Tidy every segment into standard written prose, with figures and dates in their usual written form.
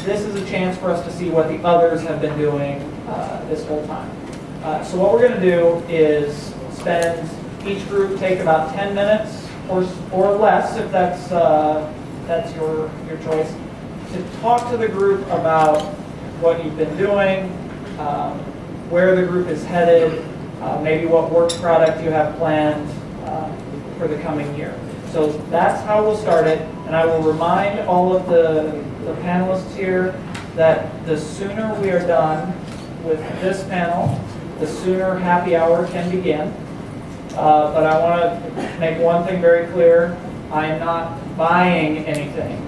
this is a chance for us to see what the others have been doing this whole time. So what we're going to do is spend, each group take about 10 minutes or less, if that's your choice, to talk to the group about what you've been doing, where the group is headed, maybe what work product you have planned for the coming year. So that's how we'll start it, and I will remind all of the panelists here that the sooner we are done with this panel, the sooner happy hour can begin. But I want to make one thing very clear. I am not buying anything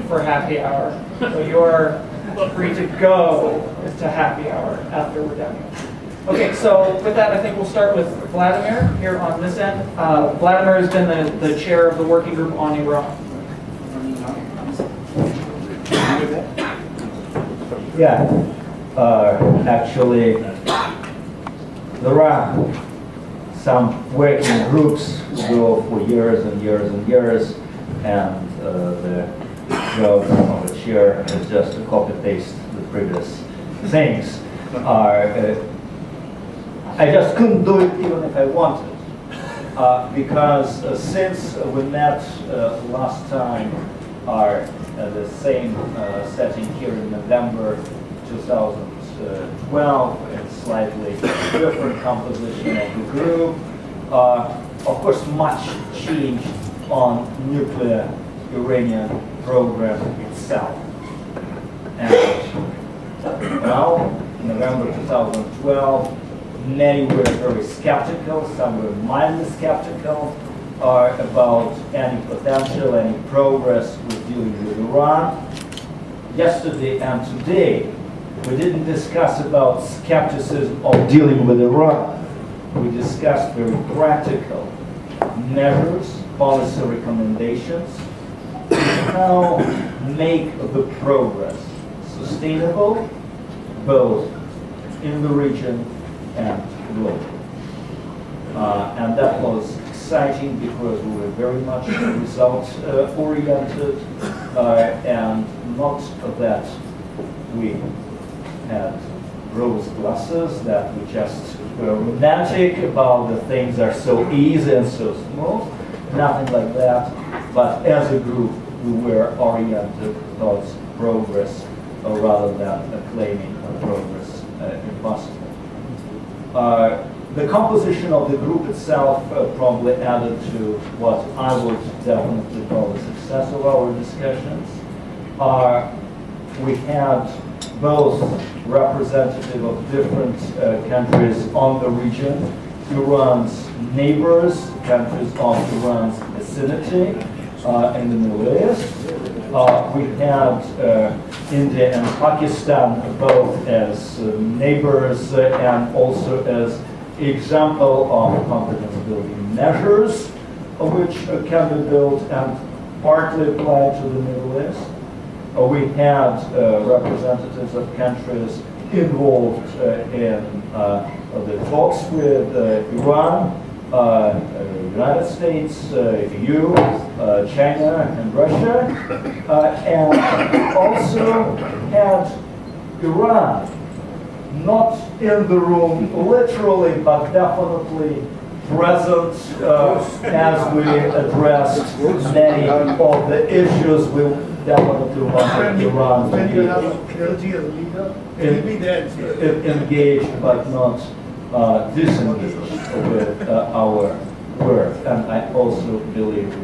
for happy hour. So you're free to go to happy hour after we're done here. Okay, so with that, I think we'll start with Vladimir here on this end. Vladimir has been the chair of the working group on Iran. Yeah, actually, there are some working groups who go for years and years and years, and the job of the chair is just to copy-paste the previous things. I just couldn't do it even if I wanted, because since we met last time at the same setting here in November 2012, in slightly different composition of the group, of course much changed on nuclear Iranian program itself. And now, in November 2012, many were very skeptical, some were mildly skeptical about any potential, any progress with dealing with Iran. Yesterday and today, we didn't discuss about skepticism of dealing with Iran. We discussed very practical measures, policy recommendations, to how make the progress sustainable, both in the region and globally. And that was exciting because we were very much result-oriented, and not that we had rose glasses, that we just were romantic about the things are so easy and so smooth, nothing like that. But as a group, we were oriented towards progress rather than claiming progress impossible. The composition of the group itself probably added to what I would definitely call the success of our discussions. We had both representatives of different countries on the region, Iran's neighbors, countries of Iran's vicinity in the Middle East. We had India and Pakistan both as neighbors and also as example of confidence building measures which can be built and partly applied to the Middle East. We had representatives of countries involved in the talks with Iran, United States, EU, China, and Russia, and also had Iran not in the room literally, but definitely present as we addressed many of the issues we definitely wanted Iran to be engaged but not disengaged with our work. And I also believe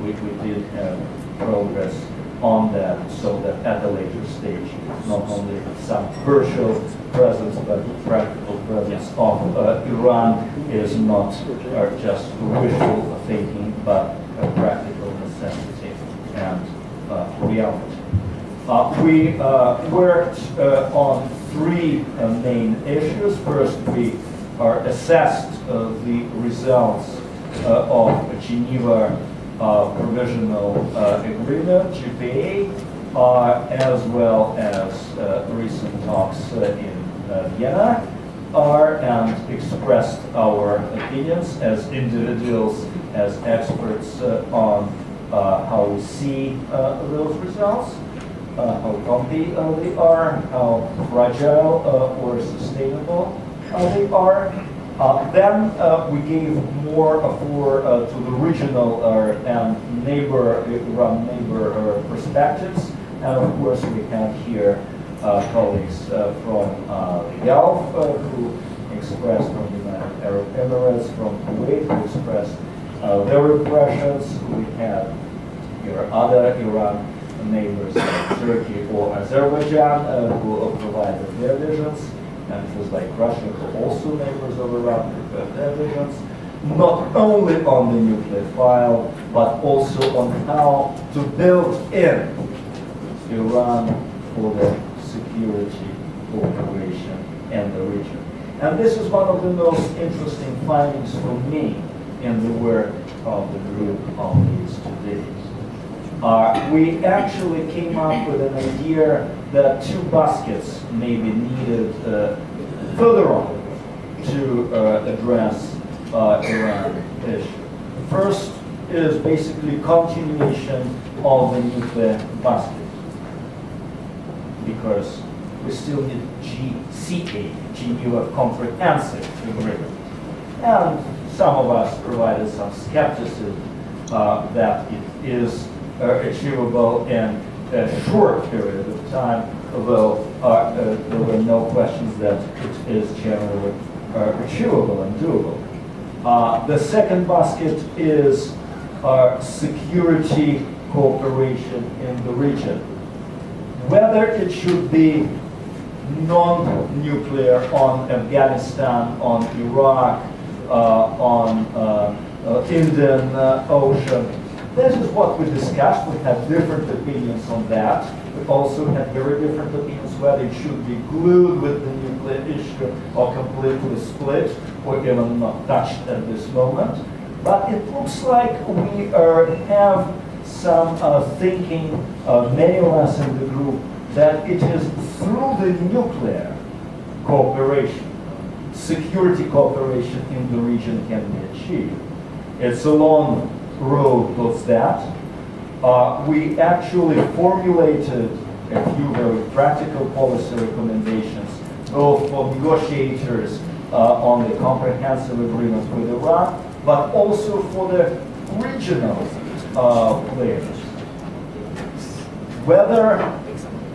we did have progress on that, so that at a later stage, not only some virtual presence, but practical presence of Iran is not just wishful thinking, but a practical necessity and reality. We worked on three main issues. First, we assessed the results of Geneva Provisional Agreement, GPA, as well as recent talks in Vienna, and expressed our opinions as individuals, as experts on how we see those results. how comfy they are, how fragile or sustainable they are. Then we gave more to the regional and neighbor perspectives. And of course, we have here colleagues from the Gulf who expressed, from the United Arab Emirates, from Kuwait, who expressed their impressions. We had here other Iran neighbors like Turkey or Azerbaijan who provided their visions. Countries like Russia who also neighbors of Iran prepared their visions, not only on the nuclear file, but also on how to build in Iran for the security cooperation in the region. And this is one of the most interesting findings for me in the work of the group on these 2 days. We actually came up with an idea that 2 baskets may be needed further on to address Iran issue. First is basically continuation of the nuclear basket, because we still need GCA, Geneva Comprehensive Agreement. And some of us provided some skepticism that it is achievable in a short period of time, although there were no questions that it is generally achievable and doable. The second basket is security cooperation in the region. Whether it should be non-nuclear on Afghanistan, on Iraq, on Indian Ocean. This is what we discussed. We had different opinions on that. We also had very different opinions whether it should be glued with the nuclear issue or completely split or even not touched at this moment. But it looks like we have some thinking, many of us in the group, that it is through the nuclear cooperation, security cooperation in the region can be achieved. It's a long road towards that. We actually formulated a few very practical policy recommendations, both for negotiators on the comprehensive agreement with Iran, but also for the regional players. Whether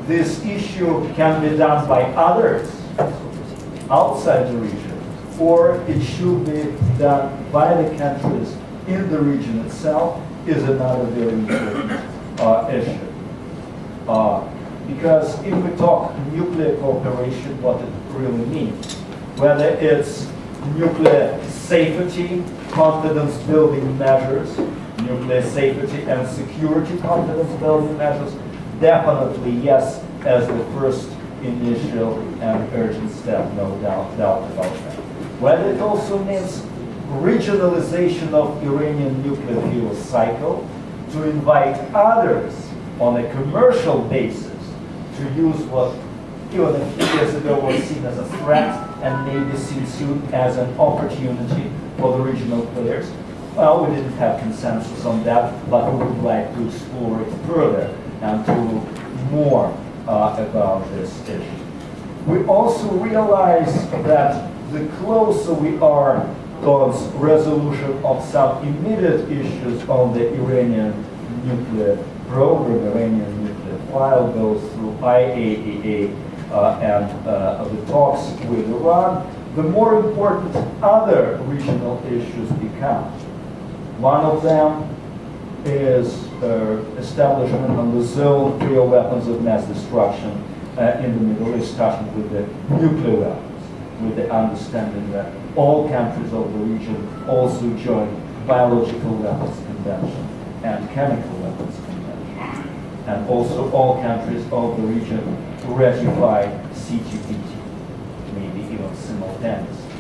this issue can be done by others outside the region, or it should be done by the countries in the region itself, is another very important issue. Because if we talk nuclear cooperation, what it really means, whether it's nuclear safety, confidence building measures, nuclear safety and security confidence building measures, definitely yes, as the first initial and urgent step, no doubt about that. Whether it also means regionalization of Iranian nuclear fuel cycle to invite others on a commercial basis to use what even a few years ago was seen as a threat and maybe seen soon as an opportunity for the regional players. Well, we didn't have consensus on that, but we would like to explore it further and to more about this issue. We also realize that the closer we are towards resolution of some immediate issues on the Iranian nuclear program, Iranian nuclear file goes through IAEA and the talks with Iran, the more important other regional issues become. One of them is establishment of the zone free of weapons of mass destruction in the Middle East, starting with the nuclear weapons, with the understanding that all countries of the region also join biological weapons convention and chemical weapons convention, and also all countries of the region ratify CTBT, maybe even simultaneously.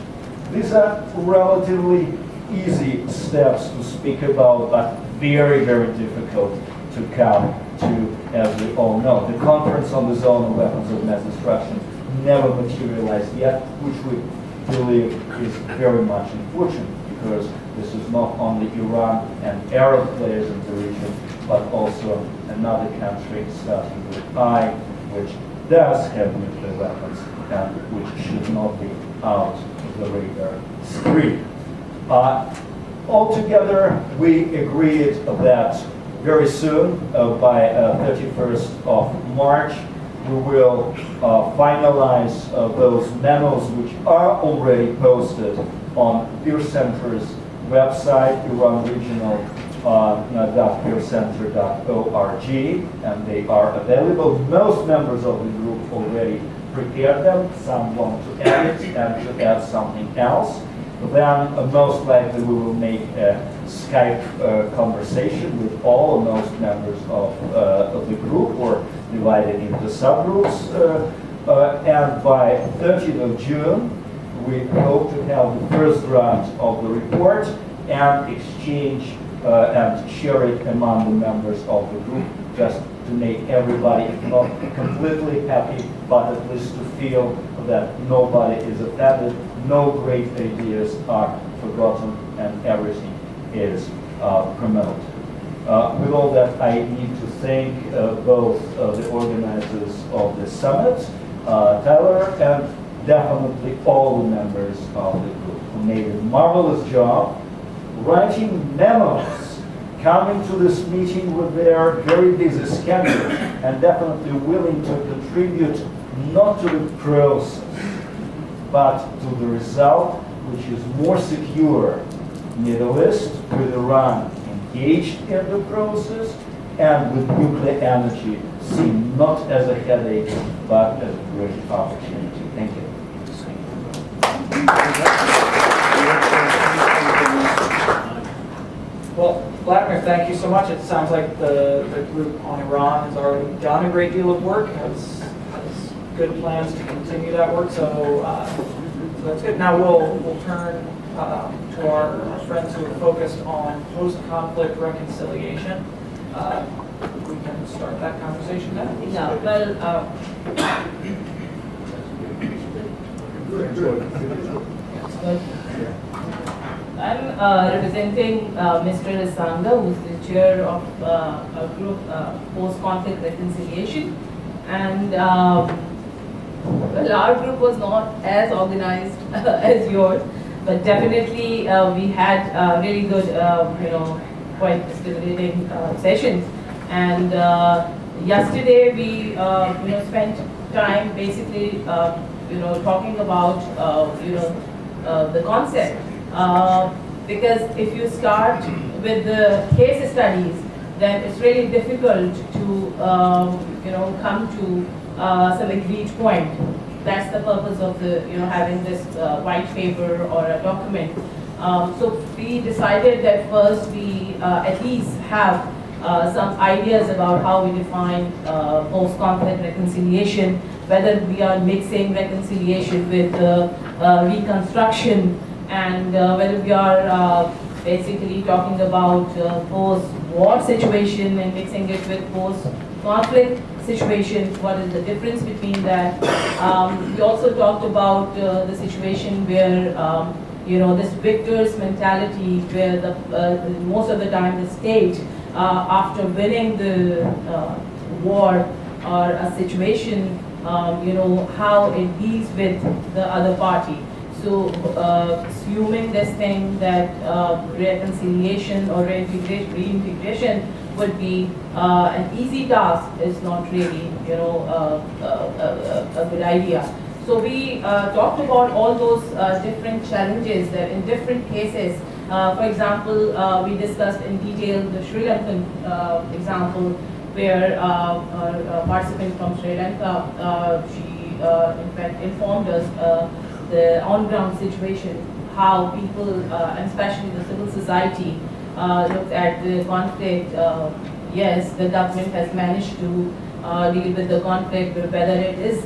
These are relatively easy steps to speak about, but very, very difficult to come to, as we all know. The conference on the zone of weapons of mass destruction never materialized yet, which we believe is very much unfortunate, because this is not only Iran and Arab players in the region, but also another country starting with I, which does have nuclear weapons and which should not be out of the radar screen. Altogether, we agreed that very soon, by 31st of March, we will finalize those memos which are already posted on Peer Center's website, iranregional.peercenter.org, and they are available. Most members of the group already prepared them. Some want to edit and to add something else. Then most likely we will make a Skype conversation with all or most members of the group, or divided into subgroups. And by 30th of June, we hope to have the first draft of the report and exchange and share it among the members of the group, just to make everybody, if not completely happy, but at least to feel that nobody is offended, no great ideas are forgotten, and everything is promoted. With all that, I need to thank both the organizers of the summit, Tyler, and definitely all the members of the group who made a marvelous job writing memos, coming to this meeting with their very busy schedule, and definitely willing to contribute not to the process, but to the result, which is more secure Middle East, with Iran engaged in the process, and with nuclear energy seen not as a headache, but as a great opportunity. Thank you. Well, Vladimir, thank you so much. It sounds like the group on Iran has already done a great deal of work, has good plans to continue that work, so that's good. Now we'll turn to our friends who are focused on post-conflict reconciliation. We can start that conversation now. Yeah, well, I'm representing Mr. Isanga, who's the chair of a group post-conflict reconciliation, and well, our group was not as organized as yours, but definitely we had really good, quite stimulating sessions. And yesterday we, spent time basically, talking about, the concept. Because if you start with the case studies, then it's really difficult to, come to some agreed point. That's the purpose of the, having this white paper or a document. So we decided that first we at least have some ideas about how we define post-conflict reconciliation, whether we are mixing reconciliation with reconstruction, and whether we are basically talking about post-war situation and mixing it with post-conflict situation, what is the difference between that. We also talked about the situation where, this victor's mentality, where most of the time the state, after winning the war or a situation, how it deals with the other party. So, assuming this thing that reconciliation or reintegration would be an easy task is not really, a good idea. So we talked about all those different challenges that in different cases. For example, we discussed in detail the Sri Lankan example, where a participant from Sri Lanka, she in fact informed us the on-ground situation, how people, and especially the civil society, looked at the conflict. Yes, the government has managed to deal with the conflict, but whether it is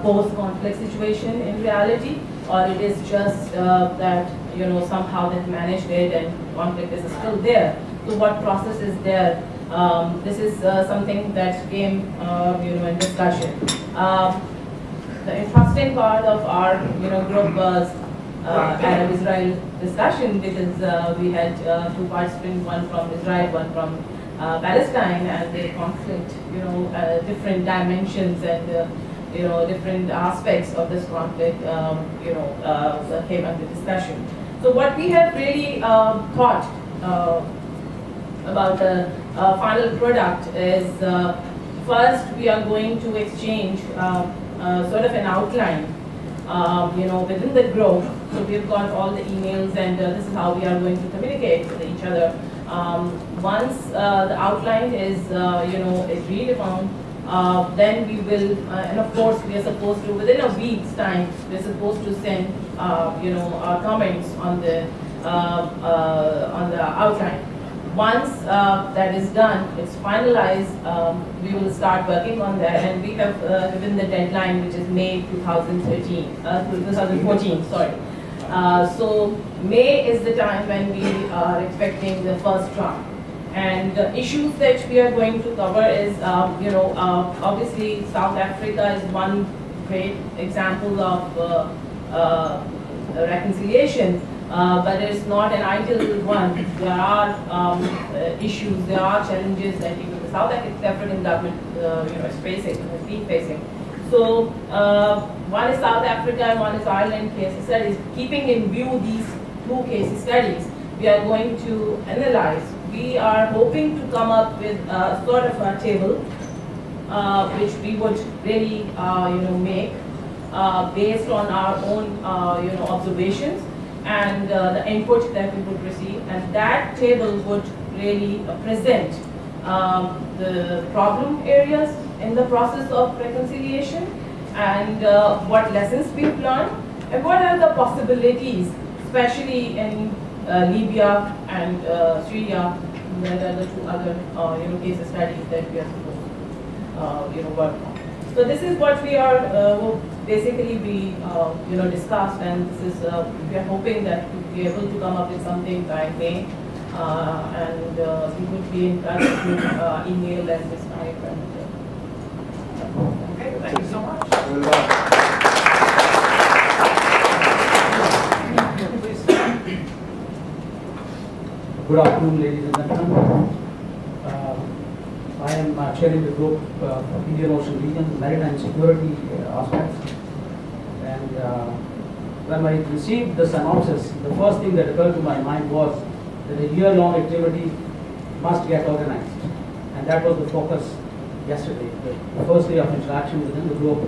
post-conflict situation in reality, or it is just that somehow they've managed it and conflict is still there. So what process is there? This is something that came in discussion. The interesting part of our group was Arab-Israel discussion, because we had two participants, one from Israel, one from Palestine, and the conflict, different dimensions and different aspects of this conflict, came under discussion. So what we have really thought about the final product is, first we are going to exchange sort of an outline, within the group. So we've got all the emails, and this is how we are going to communicate with each other. Once the outline is, is redefined, then we will, and of course we are supposed to, within a week's time, we're supposed to send, our comments on the outline. Once that is done, it's finalized, we will start working on that, and we have given the deadline, which is May 2014, sorry. So May is the time when we are expecting the first draft. And the issues that we are going to cover is, obviously South Africa is one great example of reconciliation. But it's not an ideal one. There are issues, there are challenges that even the South African government is facing, has been facing. So one is South Africa and one is Ireland case studies. Keeping in view these two case studies, we are going to analyze. We are hoping to come up with sort of a table which we would really make based on our own observations and the input that we would receive, and that table would really present the problem areas in the process of reconciliation, and what lessons we've learned, and what are the possibilities, especially in Libya and Syria, where are the two other case studies that we are supposed to work on. So this is what we are basically we discussed, and this is we are hoping that we'll be able to come up with something by May, and we would be in touch through email and this Skype. And Okay, thank you so much. Please. Good afternoon, ladies and gentlemen. I am chairing the group Indian Ocean Region, Maritime Security aspects. And when I received the synopsis, the first thing that occurred to my mind was that a year-long activity must get organized. And that was the focus yesterday. The first day of interaction within the group,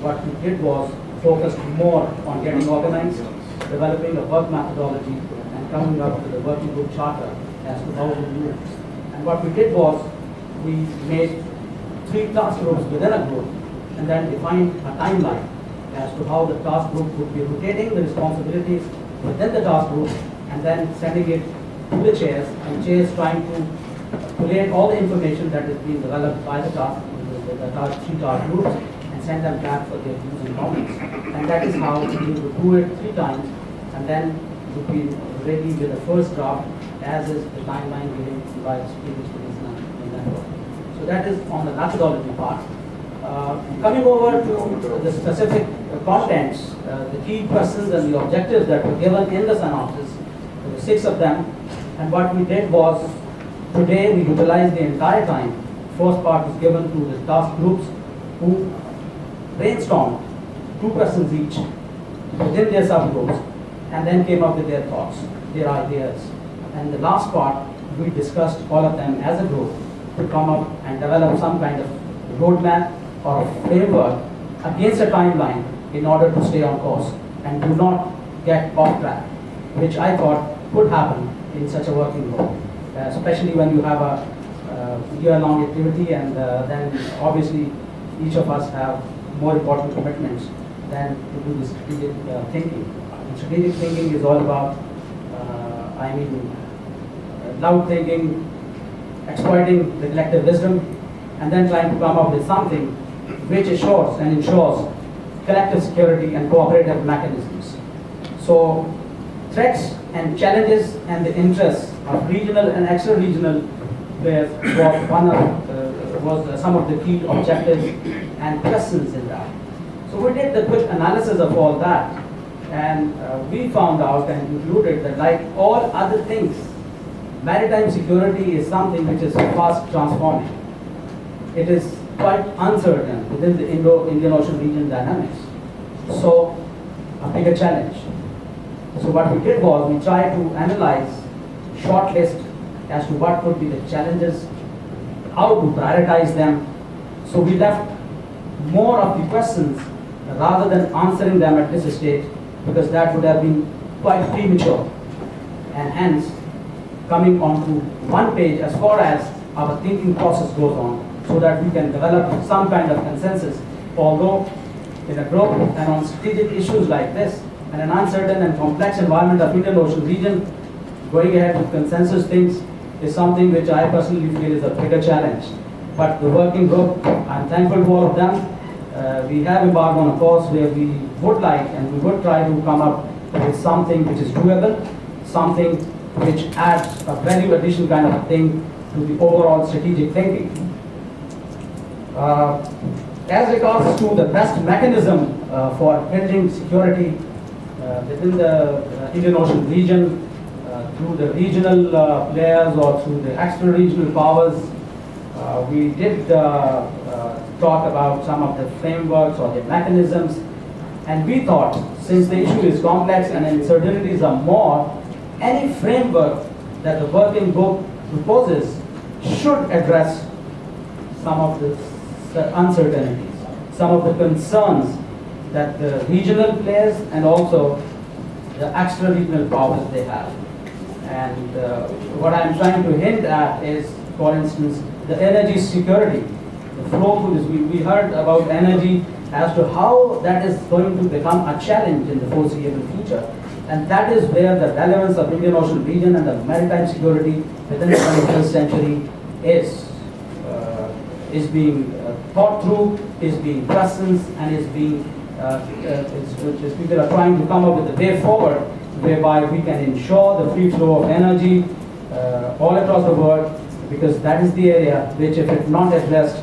what we did was focus more on getting organized, developing a work methodology, and coming up with a working group charter as to how to do it. And what we did was, we made 3 task groups within a group, and then defined a timeline as to how the task group would be rotating the responsibilities within the task group, and then sending it to the chairs, and chairs trying to collate all the information that is being developed by the 3 task groups, and send them back for their views and comments. And that is how we would do it 3 times, and then would be ready with the first draft, as is the timeline given by the previous network. So that is on the methodology part. Coming over to the specific contents, the key questions and the objectives that were given in the synopsis, there were 6 of them. And what we did was, today we utilized the entire time. First part was given to the task groups, who brainstormed 2 questions each within their subgroups, and then came up with their thoughts, their ideas. And the last part, we discussed all of them as a group to come up and develop some kind of roadmap or a framework against a timeline in order to stay on course and do not get off track, which I thought could happen in such a working group, especially when you have a year-long activity, and then obviously each of us have more important commitments than to do the strategic thinking. And strategic thinking is all about, loud thinking, exploiting the collective wisdom, and then trying to come up with something which assures and ensures collective security and cooperative mechanisms. So threats and challenges and the interests of regional and extra-regional players was some of the key objectives and questions in that. So we did the quick analysis of all that, And we found out and concluded that like all other things, maritime security is something which is fast transforming. It is quite uncertain within the Indo-Indian Ocean region dynamics. So, a bigger challenge. So what we did was we tried to analyze, shortlist as to what could be the challenges, how to prioritize them. So we left more of the questions rather than answering them at this stage, because that would have been quite premature. And hence, coming onto one page as far as our thinking process goes on, so that we can develop some kind of consensus. Although in a group and on strategic issues like this, and an uncertain and complex environment of Indian Ocean region, going ahead with consensus things is something which I personally feel is a bigger challenge. But the working group, I'm thankful to all of them. We have embarked on a course where we would like and we would try to come up with something which is doable, something which adds a value addition kind of thing to the overall strategic thinking. As regards to the best mechanism for building security within the Indian Ocean region, through the regional players or through the extra-regional powers, we did talk about some of the frameworks or the mechanisms, and we thought, since the issue is complex and uncertainties are more, any framework that the working group proposes should address some of the uncertainties, some of the concerns that the regional players and also the extra-regional powers they have. And what I'm trying to hint at is, for instance, the energy security, the flow through this. We heard about energy as to how that is going to become a challenge in the foreseeable future. And that is where the relevance of Indian Ocean region and the maritime security within the 21st century is being thought through, is being questioned, and is being, people are trying to come up with a way forward whereby we can ensure the free flow of energy all across the world, because that is the area which, if it's not addressed,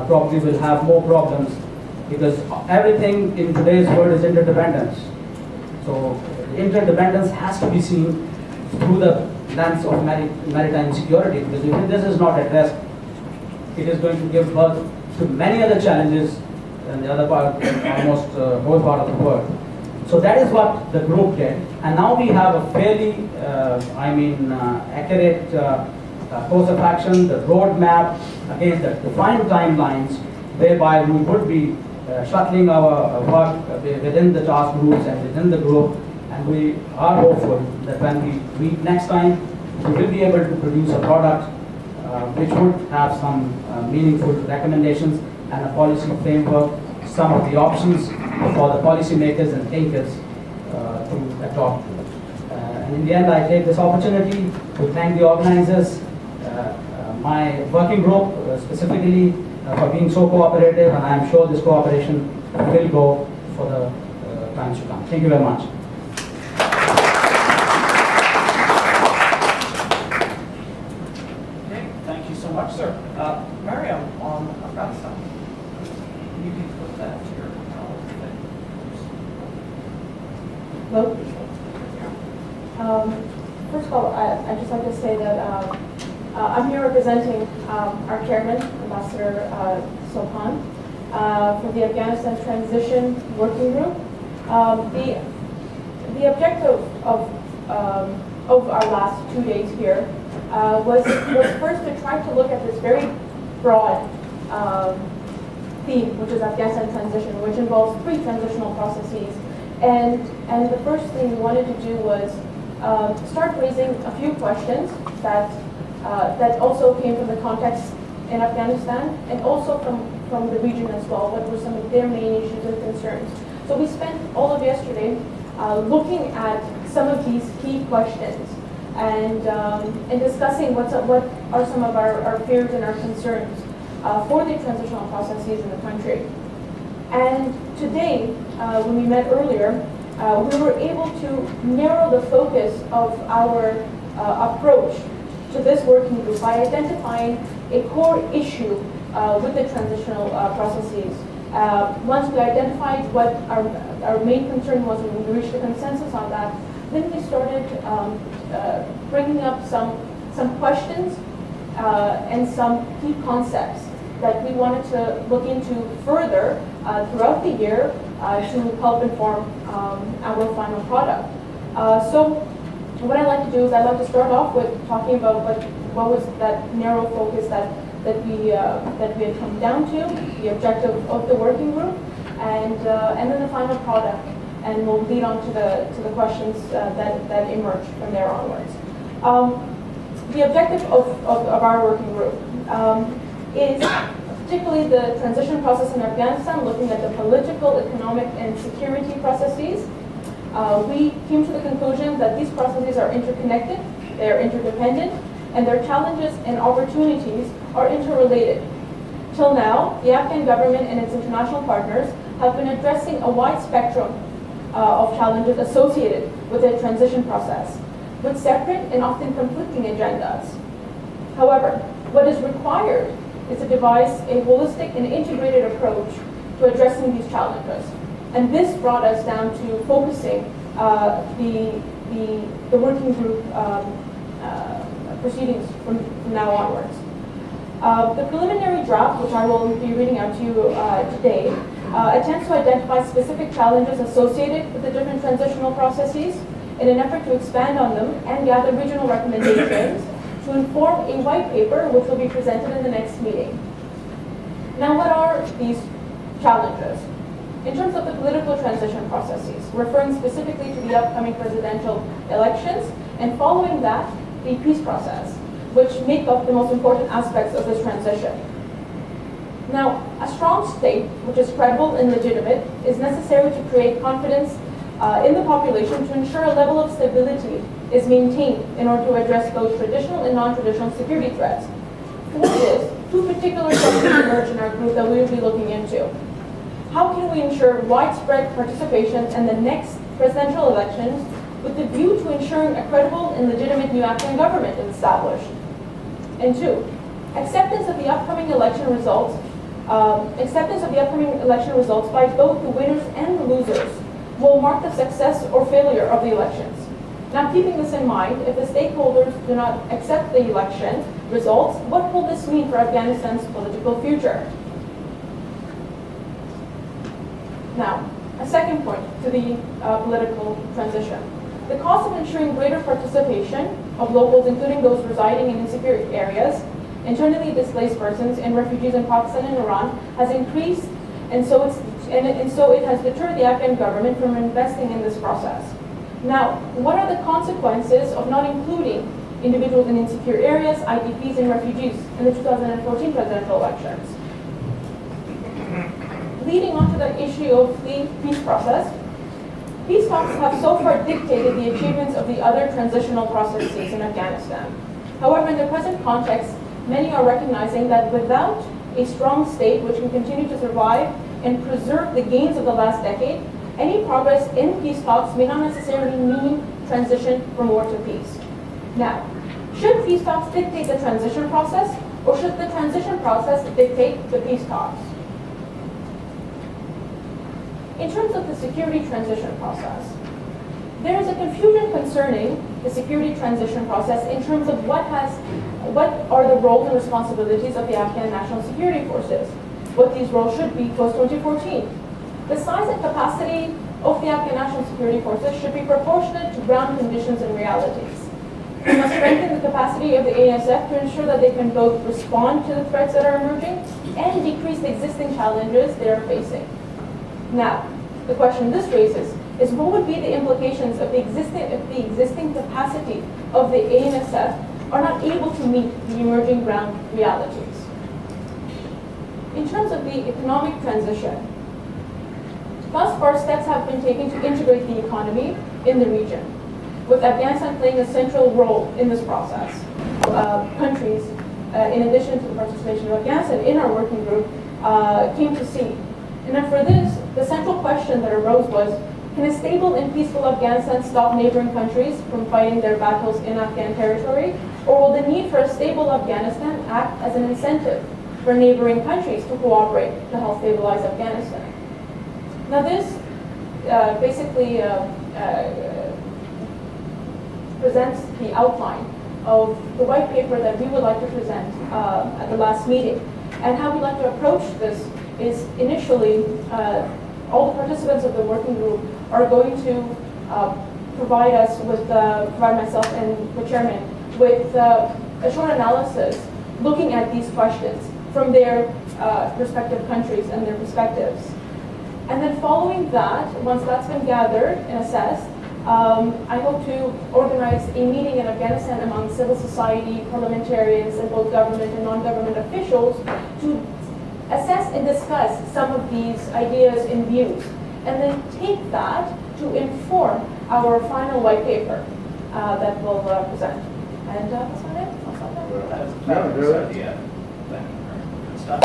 probably will have more problems, because everything in today's world is interdependence. So interdependence has to be seen through the lens of maritime security, because if this is not addressed, it is going to give birth to many other challenges in the other part, almost whole part of the world. So that is what the group did, and now we have a fairly, accurate course of action, the roadmap, again the defined timelines, whereby we would be shuttling our work within the task groups and within the group, and we are hopeful that when we meet next time, we will be able to produce a product which would have some meaningful recommendations and a policy framework, some of the options for the policymakers and thinkers to adopt. And in the end, I take this opportunity to thank the organizers, my working group specifically for being so cooperative, and I am sure this cooperation will go for the times to come. Thank you very much. Okay, thank you so much, sir. Mariam, on Afghanistan. You can put that to your Hello. First of all, I'd just like to say that I'm here representing our chairman, Ambassador Sopan, for the Afghanistan Transition Working Group. The objective of our last 2 days here was first to try to look at this very broad theme, which is Afghanistan transition, which involves 3 transitional processes. And the first thing we wanted to do was start raising a few questions that also came from the context in Afghanistan and also from the region as well. What were some of their main issues and concerns? So we spent all of yesterday looking at some of these key questions and discussing what are some of our fears and our concerns for the transitional processes in the country. And today, when we met earlier, we were able to narrow the focus of our approach to this working group by identifying a core issue with the transitional processes Once we identified what our main concern was and we reached a consensus on that, then we started bringing up some questions and some key concepts that we wanted to look into further throughout the year to help inform our final product. So what I'd like to do is I'd like to start off with talking about what was that narrow focus that we had come down to, the objective of the working group, and then the final product, and we'll lead on to the questions that emerge from there onwards. The objective of our working group is particularly the transition process in Afghanistan, looking at the political, economic, and security processes. We came to the conclusion that these processes are interconnected, they are interdependent, and their challenges and opportunities are interrelated. Till now, the Afghan government and its international partners have been addressing a wide spectrum of challenges associated with the transition process, with separate and often conflicting agendas. However, what is required is to devise a holistic and integrated approach to addressing these challenges. And this brought us down to focusing the working group proceedings from now onwards. The preliminary draft, which I will be reading out to you today, attempts to identify specific challenges associated with the different transitional processes in an effort to expand on them and gather regional recommendations to inform a white paper which will be presented in the next meeting. Now, what are these challenges? In terms of the political transition processes, referring specifically to the upcoming presidential elections, and following that, the peace process, which make up the most important aspects of this transition. Now, a strong state, which is credible and legitimate, is necessary to create confidence in the population to ensure a level of stability is maintained in order to address both traditional and non-traditional security threats. For this, two particular questions emerge in our group that we will be looking into. How can we ensure widespread participation in the next presidential elections with the view to ensuring a credible and legitimate new Afghan government is established? And two, acceptance of the upcoming election results by both the winners and the losers will mark the success or failure of the elections. Now, keeping this in mind, if the stakeholders do not accept the election results, what will this mean for Afghanistan's political future? Now, a second point to the political transition. The cost of ensuring greater participation of locals, including those residing in insecure areas, internally displaced persons, and refugees in Pakistan and Iran, has increased, and so it has deterred the Afghan government from investing in this process. Now, what are the consequences of not including individuals in insecure areas, IDPs, and refugees in the 2014 presidential elections? Leading on to the issue of the peace process, peace talks have so far dictated the achievements of the other transitional processes in Afghanistan. However, in the present context, many are recognizing that without a strong state which can continue to survive and preserve the gains of the last decade, any progress in peace talks may not necessarily mean transition from war to peace. Now, should peace talks dictate the transition process, or should the transition process dictate the peace talks? In terms of the security transition process, there is a confusion concerning the security transition process in terms of what are the roles and responsibilities of the Afghan National Security Forces, what these roles should be post-2014. The size and capacity of the Afghan National Security Forces should be proportionate to ground conditions and realities. We must strengthen the capacity of the ANSF to ensure that they can both respond to the threats that are emerging and decrease the existing challenges they are facing. Now, the question this raises is what would be the implications of the existing capacity of the ANSF are not able to meet the emerging ground realities. In terms of the economic transition, thus far steps have been taken to integrate the economy in the region, with Afghanistan playing a central role in this process. Countries, in addition to the participation of Afghanistan in our working group, came to see. And then for this, the central question that arose was, can a stable and peaceful Afghanistan stop neighboring countries from fighting their battles in Afghan territory? Or will the need for a stable Afghanistan act as an incentive for neighboring countries to cooperate to help stabilize Afghanistan. Now this basically presents the outline of the white paper that we would like to present at the last meeting. And how we like to approach this is initially, all the participants of the working group are going to provide us with, provide myself and the chairman with a short analysis looking at these questions from their respective countries and their perspectives. And then following that, once that's been gathered and assessed, I hope to organize a meeting in Afghanistan among civil society, parliamentarians, and both government and non-government officials to assess and discuss some of these ideas and views, and then take that to inform our final white paper that we'll present. And that's about it. I'll stop there. That is a fabulous idea. Thank you. Good stuff.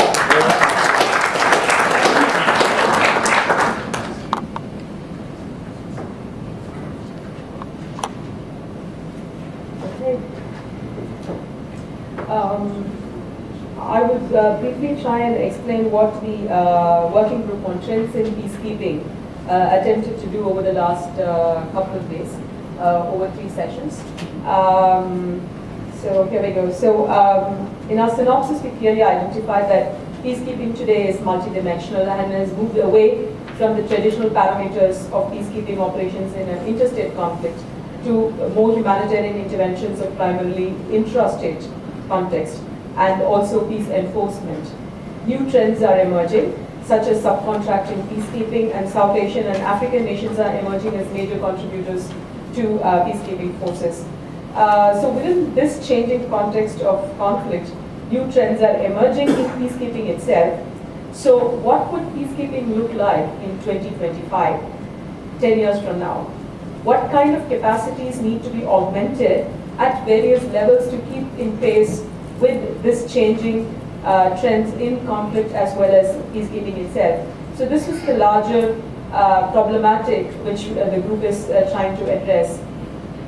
I would briefly try and explain what the working group on trends in peacekeeping attempted to do over the last couple of days, over 3 sessions. So here we go. So in our synopsis, we clearly identified that peacekeeping today is multidimensional and has moved away from the traditional parameters of peacekeeping operations in an interstate conflict to more humanitarian interventions of primarily intrastate context and also peace enforcement. New trends are emerging, such as subcontracting peacekeeping, and South Asian and African nations are emerging as major contributors to peacekeeping forces. So within this changing context of conflict, new trends are emerging in peacekeeping itself. So what would peacekeeping look like in 2025, 10 years from now? What kind of capacities need to be augmented at various levels to keep in pace with this changing trends in conflict as well as peacekeeping itself? So this is the larger problematic which the group is trying to address.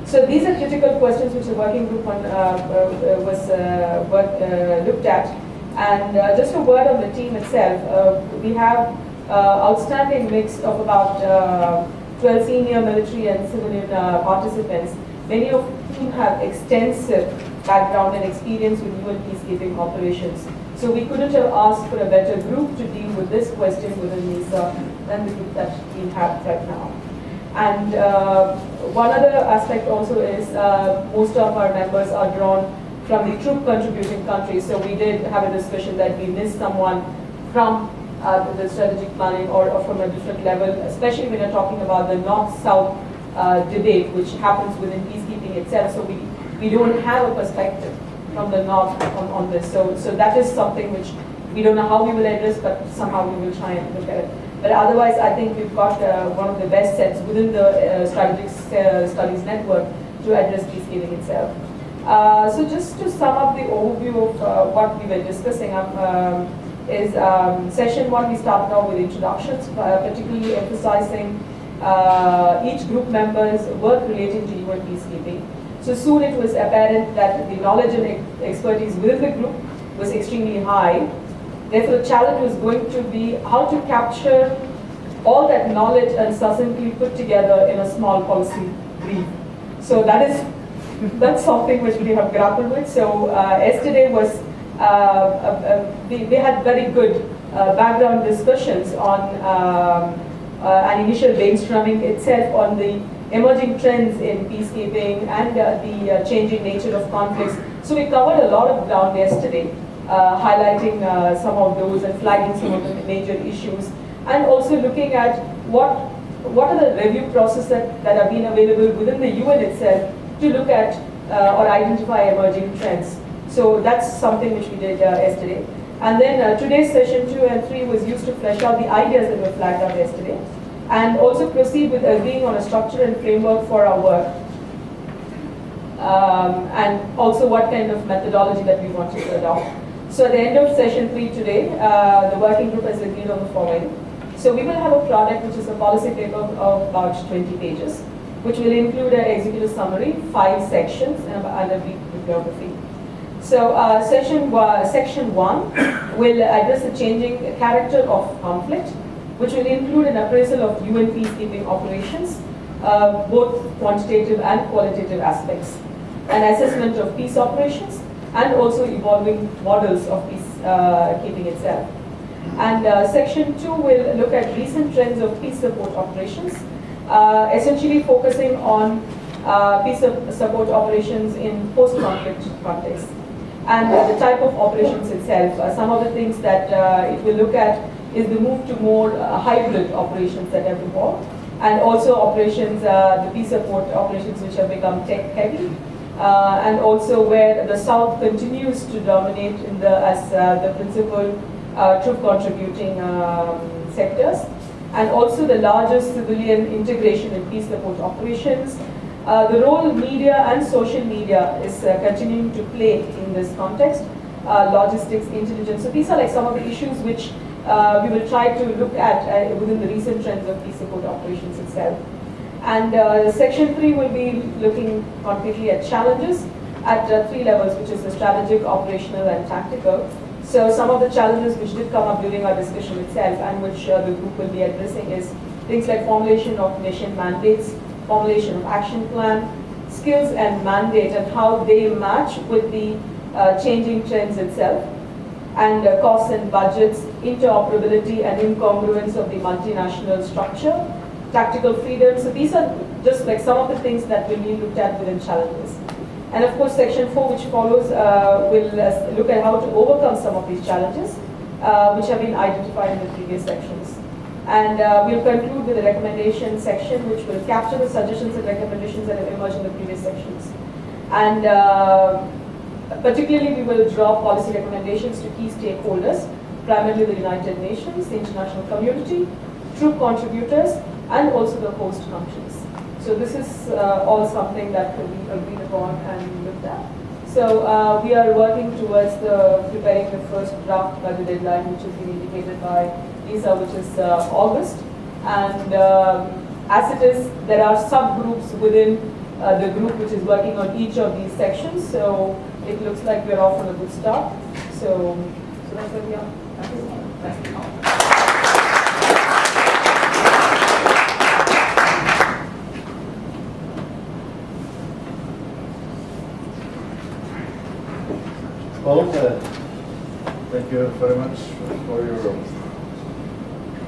So these are critical questions which the working group was looked at. And just a word on the team itself, we have outstanding mix of about 12 senior military and civilian participants, many of whom have extensive background and experience with UN peacekeeping operations. So we couldn't have asked for a better group to deal with this question within NISA than the group that we have right now. And one other aspect also is most of our members are drawn from the troop contributing countries. So we did have a discussion that we missed someone from the strategic planning or from a different level, especially when you're talking about the North-South debate, which happens within peacekeeping itself. So we don't have a perspective from the North on this. So that is something which we don't know how we will address, but somehow we will try and look at it. But otherwise, I think we've got one of the best sets within the strategic studies network to address peacekeeping itself. So just to sum up the overview of what we were discussing, is session 1 we started off with introductions, particularly emphasizing each group member's work relating to UN peacekeeping. So soon it was apparent that the knowledge and expertise within the group was extremely high. Therefore, the challenge was going to be how to capture all that knowledge and succinctly put together in a small policy brief. So that's something which we have grappled with. So yesterday was, we had very good background discussions on an initial brainstorming itself on the emerging trends in peacekeeping and the changing nature of conflicts. So we covered a lot of ground yesterday, highlighting some of those and flagging some of the major issues, and also looking at what are the review processes that have been available within the UN itself to look at or identify emerging trends. So that's something which we did yesterday. And then today's session 2 and 3 was used to flesh out the ideas that were flagged up yesterday, and also proceed with agreeing on a structure and framework for our work. And also what kind of methodology that we want to adopt. So at the end of session 3 today, the working group has agreed on the following. So we will have a product which is a policy paper of about 20 pages, which will include an executive summary, 5 sections, and a brief bibliography. So section 1 will address the changing character of conflict, which will include an appraisal of UN peacekeeping operations, both quantitative and qualitative aspects, an assessment of peace operations, and also evolving models of peacekeeping itself. And section 2 will look at recent trends of peace support operations, essentially focusing on peace support operations in post-conflict context. And the type of operations itself, some of the things that it will look at is the move to more hybrid operations that have evolved, and also operations, the peace support operations which have become tech-heavy, and also where the South continues to dominate in as the principal troop contributing sectors, and also the largest civilian integration in peace support operations. The role media and social media is continuing to play in this context, logistics, intelligence. So these are like some of the issues which we will try to look at within the recent trends of peace support operations itself. And section 3 will be looking concretely at challenges at 3 levels, which is the strategic, operational, and tactical. So some of the challenges which did come up during our discussion itself and which the group will be addressing is things like formulation of mission mandates, formulation of action plan, skills and mandate and how they match with the changing trends itself, and costs and budgets, interoperability and incongruence of the multinational structure, tactical freedom. So these are just like some of the things that will be looked at within challenges. And of course, section 4, which follows, will look at how to overcome some of these challenges, which have been identified in the previous sections. And we'll conclude with the recommendation section, which will capture the suggestions and recommendations that have emerged in the previous sections. And particularly, we will draw policy recommendations to key stakeholders, primarily the United Nations, the international community, troop contributors, and also the host countries. So this is all something that will be agreed upon and looked at. So we are working towards preparing the first draft by the deadline, which has been indicated by Lisa, which is August. And as it is, there are subgroups within the group which is working on each of these sections. So it looks like we're off on a good start. So that's where we are. Thank you. Well, thank you very much for your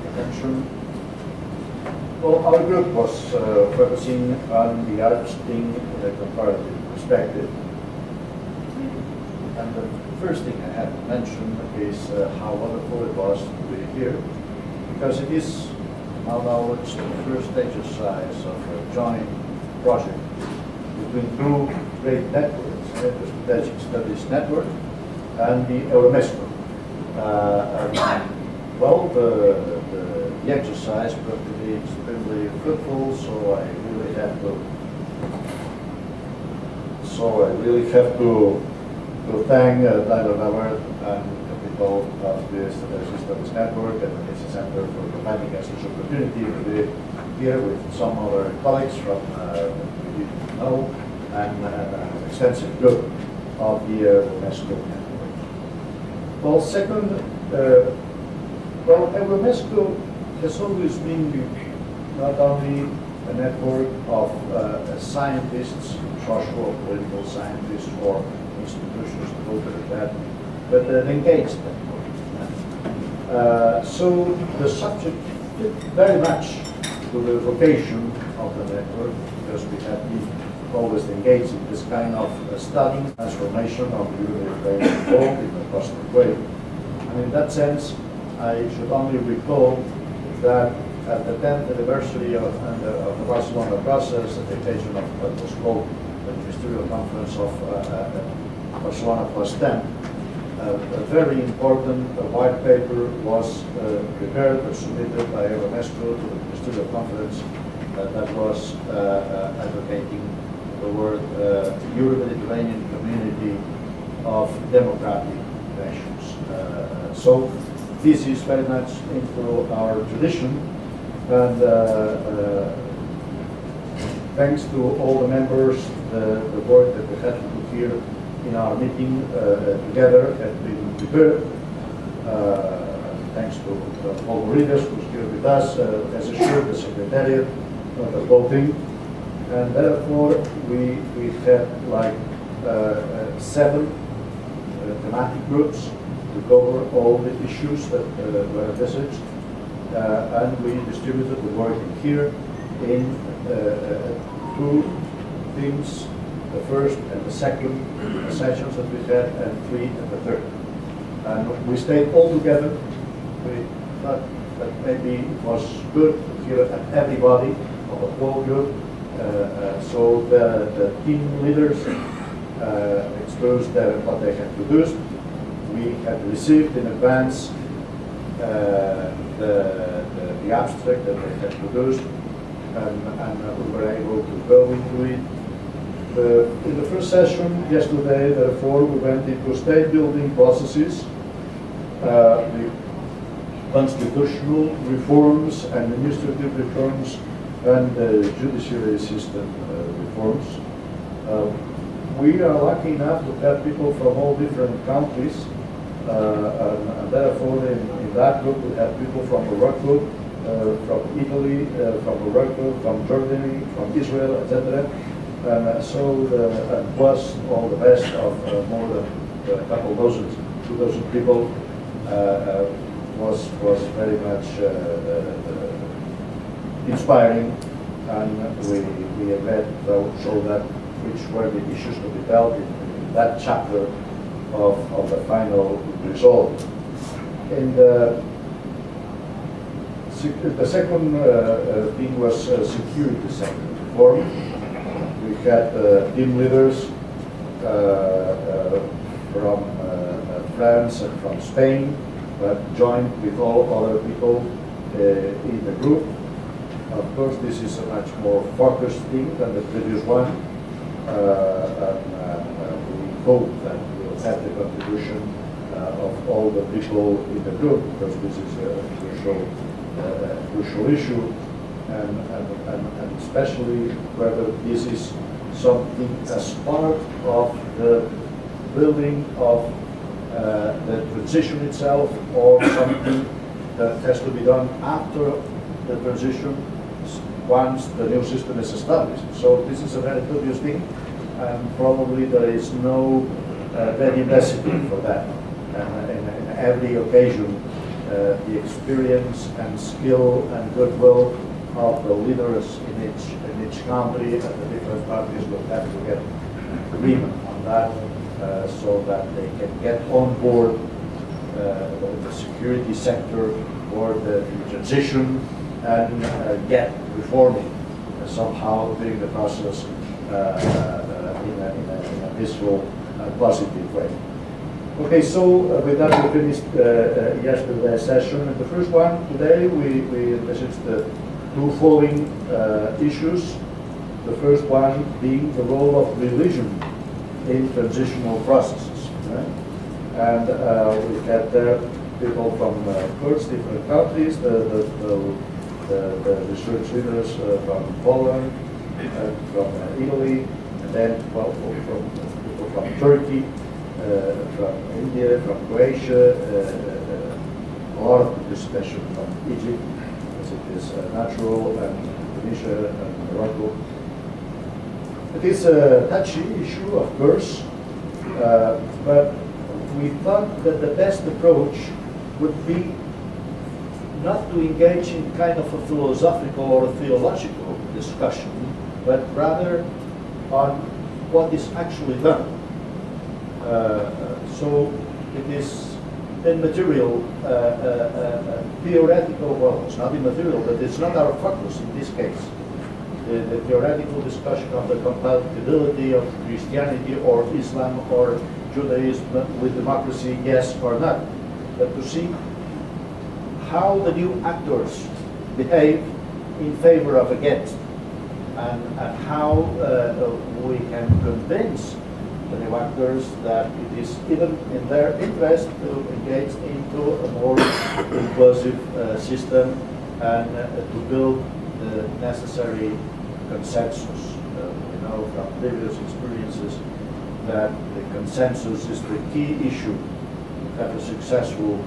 attention. Well, our group was focusing on the Arab-Spring comparative perspective. And the first thing I had to mention is how wonderful it was to be here, because it is, our knowledge, the first exercise of a joint project between two great networks, the Strategic Studies Network and the Euromesco. Well, the exercise proved to be extremely fruitful, so I really have to thank Tyler Howard and the people of the Strategic Studies Network and the Nation Center for providing us this opportunity to be here with some other colleagues from we didn't know, and an extensive group of the Euromesco network. Well, second, Euromesco has always been not only a network of scientists, social or political scientists or institutions devoted to that, but an engaged network. So the subject fit very much to the vocation of the network, because we have been always engaged in this kind of studying transformation of the European world in a positive way. And in that sense, I should only recall that at the 10th anniversary of the Barcelona process, at the occasion of what was called the Ministerial Conference of Barcelona plus 10, a very important white paper was prepared or submitted by Euromesco to the Ministerial Conference that was advocating the word Euro-Mediterranean Community of Democratic Nations. So this is very much into our tradition, and thanks to all the members, the work that we had to do here in our meeting together has been prepared. Thanks to all the leaders who's here with us, as assured the Secretariat of the voting. And therefore, we had like 7 thematic groups to cover all the issues that were envisaged. And we distributed the work here in 2 themes, the first and the second sessions that we had, and 3 and the third. And we stayed all together. We thought that maybe it was good to hear everybody of the whole group. So the team leaders exposed what they had produced. We had received in advance the abstract that they had produced, and we were able to go into it. In the first session yesterday, therefore, we went into state building processes, the constitutional reforms and administrative reforms, and judiciary system reforms. We are lucky enough to have people from all different countries, and therefore in that group we have people from Morocco, from Italy, from Morocco, from Germany, from Israel, etc. And plus all the rest of more than a couple dozen, 2,000 people was very much inspiring, and we read so that which were the issues to be dealt in that chapter of the final result. And the second thing was security sector reform. We had team leaders from France and from Spain, but joined with all other people in the group. Of course, this is a much more focused thing than the previous one. We hope that we'll have the contribution of all the people in the group, because this is a crucial issue, and especially whether this is something as part of the building of the transition itself, or something that has to be done after the transition, once the new system is established. So this is a very obvious thing, and probably there is no ready recipe for that. And in every occasion, the experience and skill and goodwill of the leaders in each country and the different parties will have to get agreement on that, so that they can get on board the security sector or the transition, and get reforming somehow during the process in a peaceful and positive way. Okay, so with that we finished yesterday's session. And the first one today, we envisaged the 2 following issues. The first one being the role of religion in transitional processes. Right? And we had there people from course, different countries, the research leaders from Poland, from Italy, and then from people from Turkey, from India, from Croatia, a lot of participation from Egypt, as it is natural, and Tunisia and Morocco. It is a touchy issue, of course, but we thought that the best approach would be not to engage in kind of a philosophical or theological discussion, but rather on what is actually done. So it is immaterial, theoretical, well, it's not immaterial, but it's not our focus in this case. The theoretical discussion of the compatibility of Christianity or Islam or Judaism with democracy, yes or not, but to see how the new actors behave in favor of against, and how we can convince the new actors that it is even in their interest to engage into a more inclusive system, and to build the necessary consensus. We know from previous experiences that the consensus is the key issue to have a successful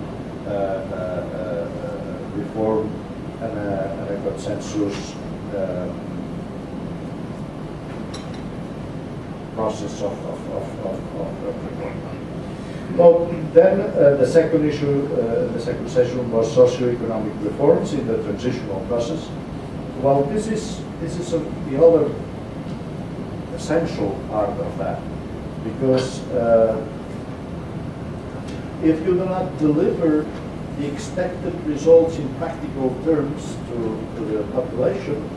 reform and a consensus process of reform. Well, then the second issue, the second session was socio-economic reforms in the transitional process. Well, this is the other essential part of that, because if you do not deliver the expected results in practical terms to the population,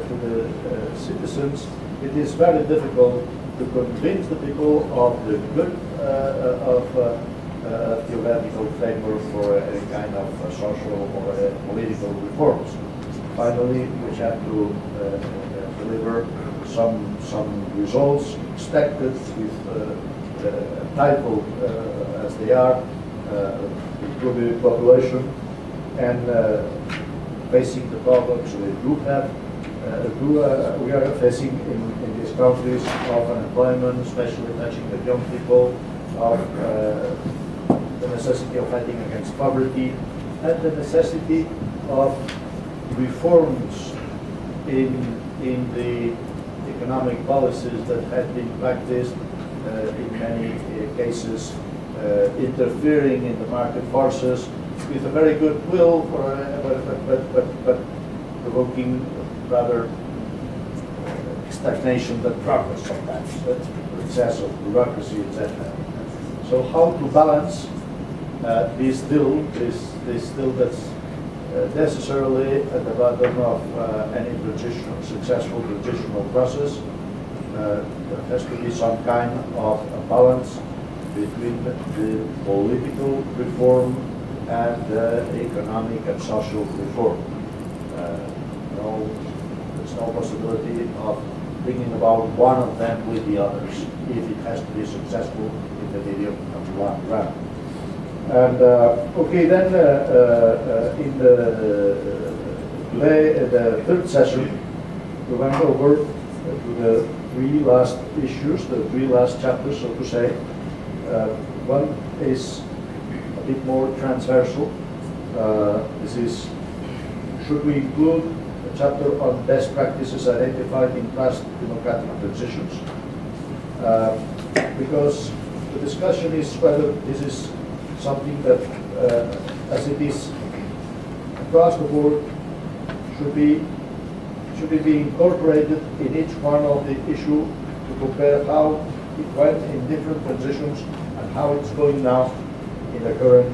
to the citizens, it is very difficult to convince the people of the good of theoretical framework for a kind of social or political reforms. Finally, we have to deliver some results expected with title as they are, improving the population and facing the problems we do have. We are facing in these countries of unemployment, especially touching the young people, of the necessity of fighting against poverty, and the necessity of reforms in the economic policies that have been practiced in many cases, interfering in the market forces with a very good will, but provoking rather stagnation than progress sometimes, excess of bureaucracy, etc. So how to balance this still that's necessarily at the bottom of any successful transitional process. There has to be some kind of a balance between the political reform and the economic and social reform. There's no possibility of bringing about one of them with the others if it has to be successful in the medium and long run. And okay, then in the third session, we went over to the three last issues, the three last chapters, so to say. One is a bit more transversal. This is, should we include a chapter on best practices identified in past democratic transitions? Because the discussion is whether this is something that, as it is across the board, should it be incorporated in each one of the issue to compare how it went in different transitions and how it's going now in the current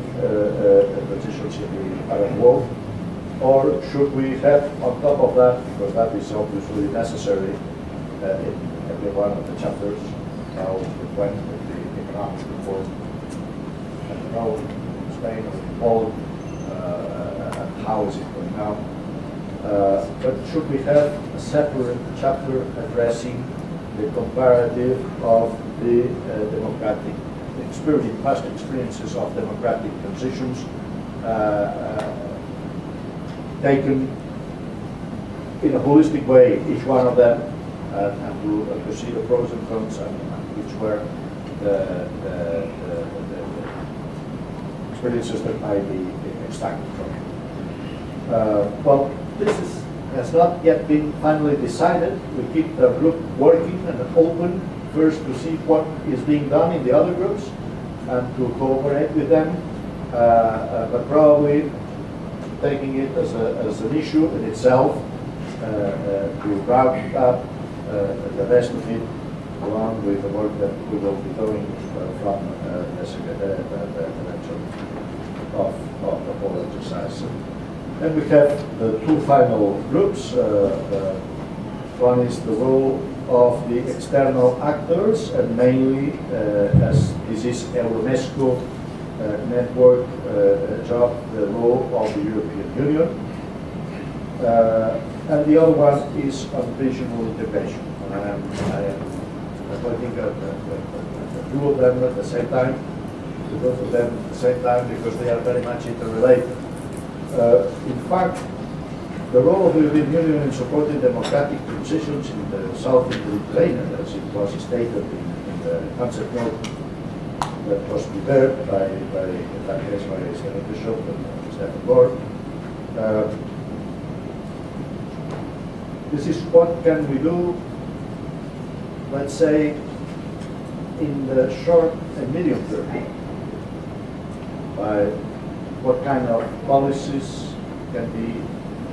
transitions in the Arab world? Or should we have on top of that, because that is obviously necessary in every one of the chapters, how it went with the economic reform, I don't know, in Spain or in Poland, and how is it going now? But should we have a separate chapter addressing the comparative of the democratic experience, past experiences of democratic transitions, taken in a holistic way, each one of them, and to see the pros and cons and which were the experiences that might be extracted from it. Well, this has not yet been finally decided. We keep the group working and open first to see what is being done in the other groups and to cooperate with them, but probably taking it as an issue in itself, to round up the rest of it along with the work that we will be doing from the director of the whole exercise. And we have the two final groups. One is the role of the external actors, and mainly, as this is a UNESCO network job, the role of the European Union. And the other one is on regional integration. I am pointing at the two of them at the same time, both of them at the same time, because they are very much interrelated. In fact, The role of the European Union in supporting democratic transitions in the south of the Mediterranean, as it was stated in the concept note that was prepared by in that case, by Stephen Bishop and Stephen Lord. This is what can we do, let's say, in the short and medium term, by what kind of policies can be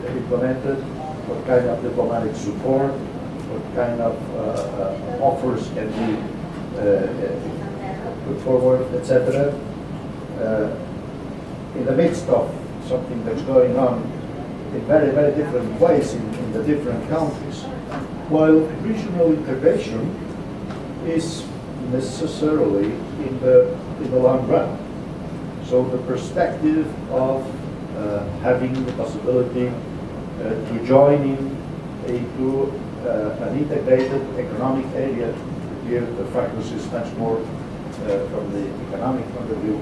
implemented, what kind of diplomatic support, what kind of offers can be put forward, etc. In the midst of something that's going on in very, very different ways in the different countries, while regional integration is necessarily in the long run. So the perspective of having the possibility to join into an integrated economic area, here the focus is much more from the economic point of view.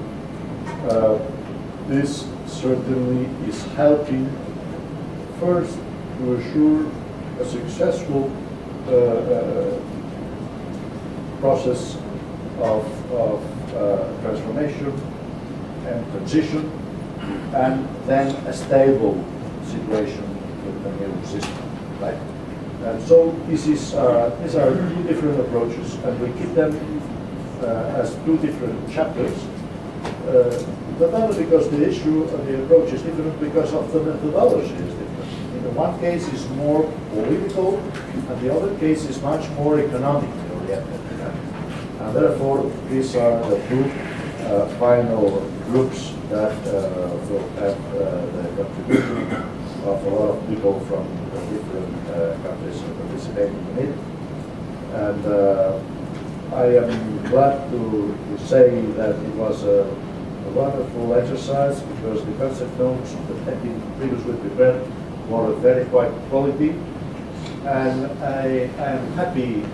This certainly is helping first to assure a successful process of transformation and transition, and then a stable situation with the new system, right? And so these are two different approaches, and we keep them as two different chapters. Not only because the issue of the approach is different, because of the methodology is different. In the one case is more political, and the other case is much more economically oriented. And therefore, these are the two final groups that will have the contribution of a lot of people from the different countries participating in it. And I am glad to say that it was a wonderful exercise, because the concept notes that had been previously prepared were of very quite quality. And I am happy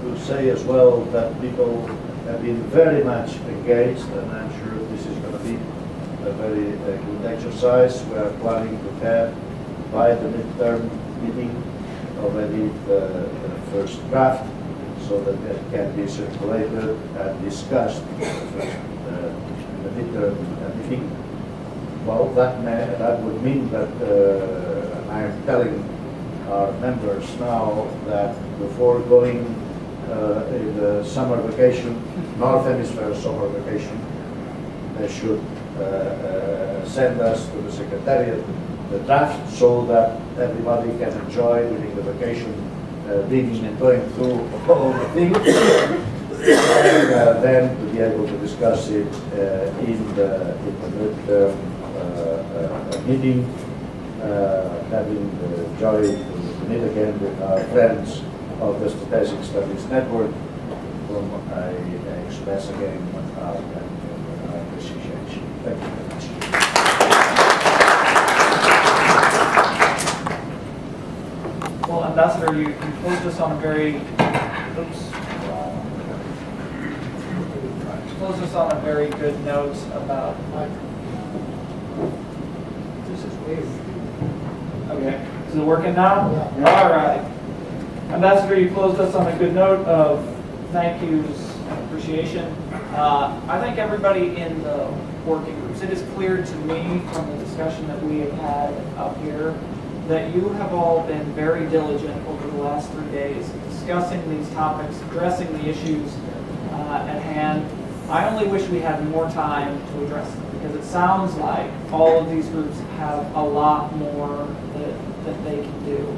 to say as well that people have been very much engaged, and I'm sure this is going to be a very good exercise. We are planning to have by the midterm meeting already the first draft, so that it can be circulated and discussed in the midterm meeting. Well, that would mean that I am telling our members now that before going in the summer vacation, North Hemisphere summer vacation, they should send us to the Secretariat the draft, so that everybody can enjoy during the vacation reading and going through all the things, and then to be able to discuss it in the midterm meeting, having the joy to meet again with our friends of the Strategic Studies Network, whom I express again our appreciation. Thank you very much. Well, Ambassador, you closed us on a very, closed us on a very good note about. This is great. Okay, is it working now? Yeah. All right. Ambassador, you closed us on a good note of thank yous and appreciation. I think everybody in the working groups, it is clear to me from the discussion that we have had up here that you have all been very diligent over the last 3 days discussing these topics, addressing the issues at hand. I only wish we had more time to address them, because it sounds like all of these groups have a lot more that they can do.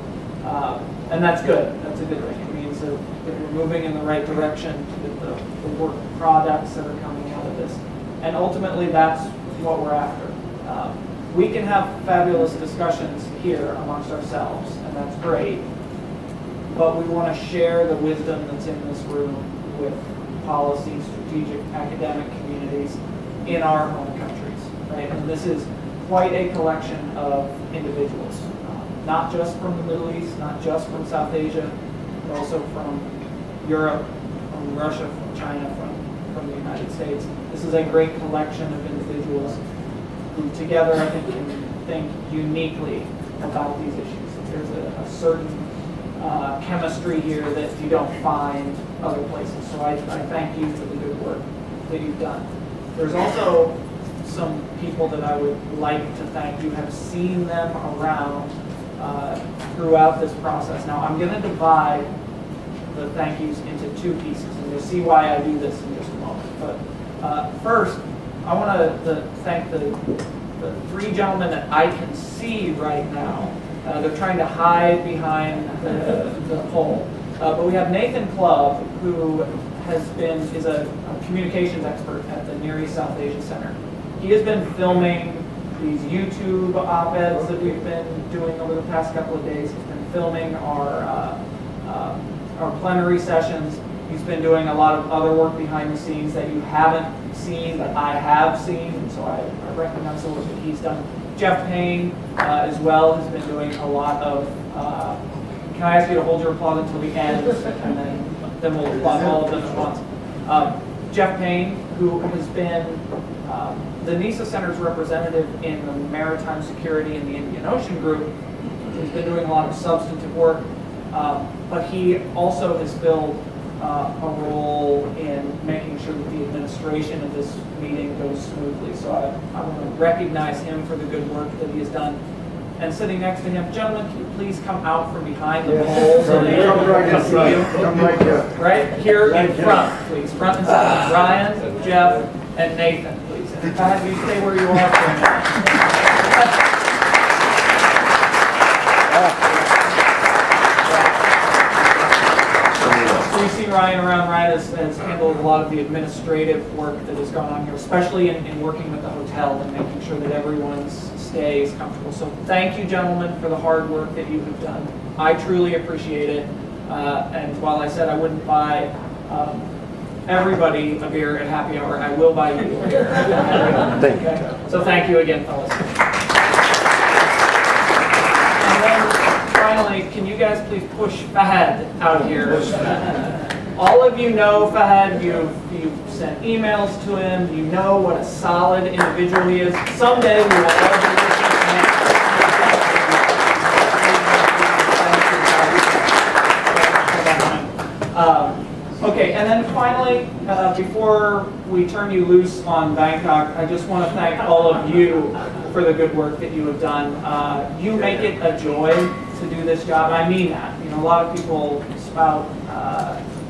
And that's good. That's a good thing. It means that we're moving in the right direction with the work products that are coming out of this. And ultimately, that's what we're after. We can have fabulous discussions here amongst ourselves, and that's great. But we want to share the wisdom that's in this room with policy, strategic, academic communities in our home countries, right? And this is quite a collection of individuals, not just from the Middle East, not just from South Asia, but also from Europe, from Russia, from China, from the United States. This is a great collection of individuals who together, I think, can think uniquely about these issues. There's a certain chemistry here that you don't find other places. So I thank you for the good work that you've done. There's also some people that I would like to thank. You have seen them around throughout this process. Now I'm going to divide the thank yous into two pieces, and you'll see why I do this in just a moment. But first, I want to thank the three gentlemen that I can see right now. They're trying to hide behind the pole. But we have Nathan Club, who is a communications expert at the Near East South Asia Center. He has been filming these YouTube op-eds that we've been doing over the past couple of days. He's been filming our plenary sessions. He's been doing a lot of other work behind the scenes that you haven't seen, that I have seen, and so I recognize the work that he's done. Jeff Payne, as well, has been doing a lot of, can I ask you to hold your applause until the end, and then we'll applaud all of them at once. Jeff Payne, who has been the NISA Center's representative in the Maritime Security and the Indian Ocean Group. He's been doing a lot of substantive work, but he also has filled a role in making sure that the administration of this meeting goes smoothly. So I want to recognize him for the good work that he has done. And sitting next to him, gentlemen, can you please come out from behind the pole so they can see you? Come right here. Right here in front, please. Front and center. Ryan, Jeff, and Nathan, please. And if I have you stay where you are for a minute. So you see Ryan around. Ryan has handled a lot of the administrative work that has gone on here, especially in working with the hotel and making sure that everyone's stay is comfortable. So thank you, gentlemen, for the hard work that you have done. I truly appreciate it. And while I said I wouldn't buy everybody a beer at happy hour, I will buy you a beer. Thank you. Okay? So thank you again, fellas. And then finally, can you guys please push Fahad out here? All of you know Fahad. You've sent emails to him. You know what a solid individual he is. Someday we will all be okay, and then finally, before we turn you loose on Bangkok, I just want to thank all of you for the good work that you have done. You make it a joy to do this job. I mean that. You know, a lot of people spout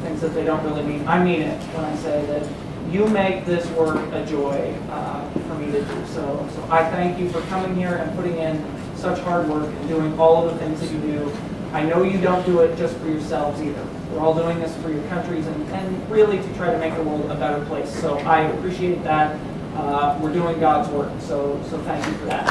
things that they don't really mean. I mean it when I say that you make this work a joy for me to do. So I thank you for coming here and putting in such hard work and doing all of the things that you do. I know you don't do it just for yourselves either. We're all doing this for your countries and really to try to make the world a better place. So I appreciate that. We're doing God's work. So thank you for that.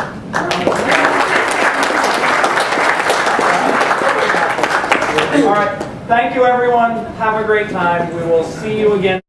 All right. Thank you, everyone. Have a great time. We will see you again.